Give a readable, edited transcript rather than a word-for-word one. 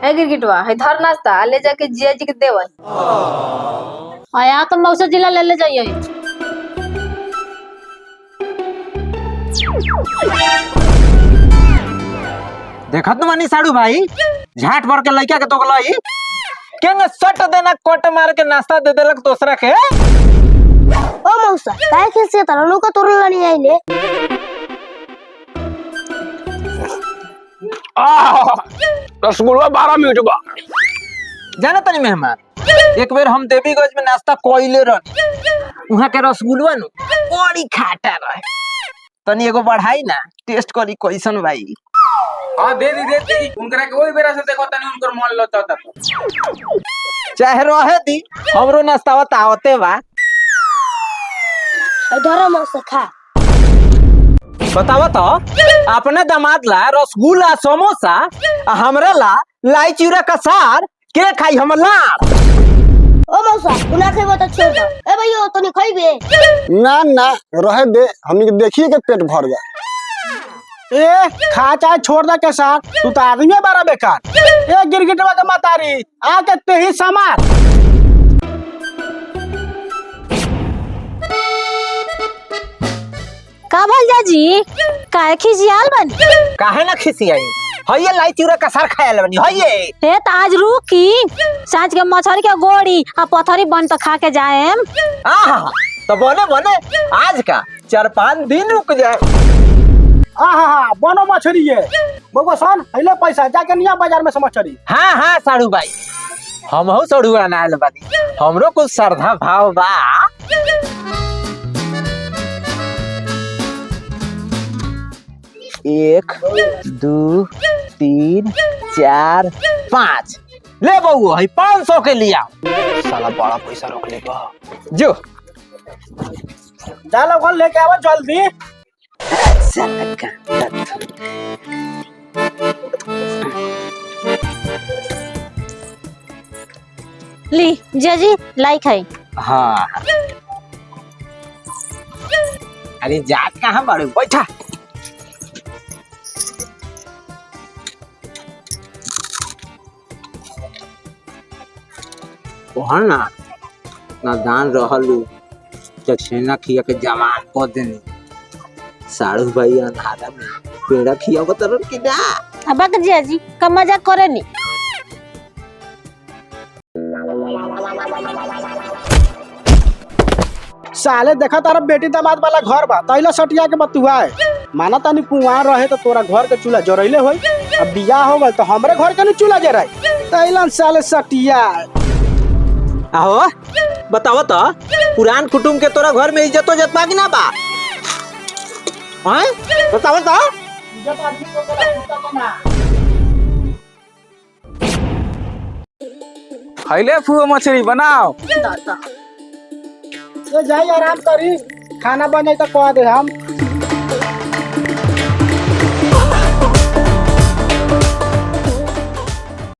ए गिरगिटवा है धर नाश्ता ले जाके जिया जी के देवई। आया तो मौसा जिला ले जाइए। देखत न मानी साड़ू भाई झाट भर के लइका के तोगलाई केंगे सट देना कोट मार के नाश्ता दे देलक दूसरा के। ओ मौसा काहे खिसे तरनु का तोरला नहीं आइले। रसगुल्ला 12 मिनट बा। जाना तनी मेहमान एक बेर हम देवीगंज में नाश्ता कोइले रहनी वहां के रसगुल्ला नु बड़ी खाटा रहे तनी एगो बढ़ाई ना टेस्ट करी कैसन भाई। हां दे दी उनकरा के ओई बेरा से देखो तनी उनकर मन लता ता चाहे रहे दी हमरो नाश्ता आवते बा। धर मौसा खा। बतावा तो अपने दामाद ला रसगुल्ला समोसा हमरा ला लाई चिड़ा का सार के खाई हम लार। ओ मौसा उना खेबो त छोड़ दो। ए भैया तनी खइबे ना ना रहे दे हमनी के देखिए के पेट भर जा। ए खा चाहे छोड़ दे के साथ तू तो आदमी है बड़ा बेकार। ए गिरगिटवा के मतारी आके ते ही समार। का भल जाजी काहे खिसियाल बनी। काहे ना खिसियाई हइये लाई चिड़ा का सार खायल बनी हइये। हे त आज रुकी साँझ के मछरी के गोड़ी आ पथरी बन तो खा के जाएम। आहा तो बने बने आज का 4-5 दिन रुक जाए। आहा बनो मछरी है बगो सन हइले पैसा जाके निया बाजार में से मछरी। हाँ साड़ू भाई हमहू सड़ुआ नायल बानी हमरो कुछ श्रद्धा भाव बा। 1 2 3 4 5 ले बउआ है 500 के लिया। साला बड़ा पैसा रोक ले बा जो जा लोग लेके आवा जल्दी। साला का ली जाजी लाई खाई। हाँ अरे जात कहाँ बाड़ू बैठा। ओहर ना दान रहलू दक्षिणा खिया के जवान कर देनी साड़ू भाई अंधारा में पेड़ा खिया तरन की ना। अब जाजी का मजाक करे नी। साले देखा तारा बेटी दामाद वाला घर बा तैला सटिया के बतुआ है माना तानी कुंवार रहे तो तोरा घर के चूल्हा जरैले होई अब बियाह हो गल तो हमरे घर के नहीं चूल्हा जराई तैला साले सटिया। आहो बताओ तो पुरान कुटुंब के तोरा घर में इज्जत हो जतबा कि ना बा। हैं बताओ तो खइले फुआ मछली बनाओ। जाई आराम करी खाना बन जाई तो कह दे हम।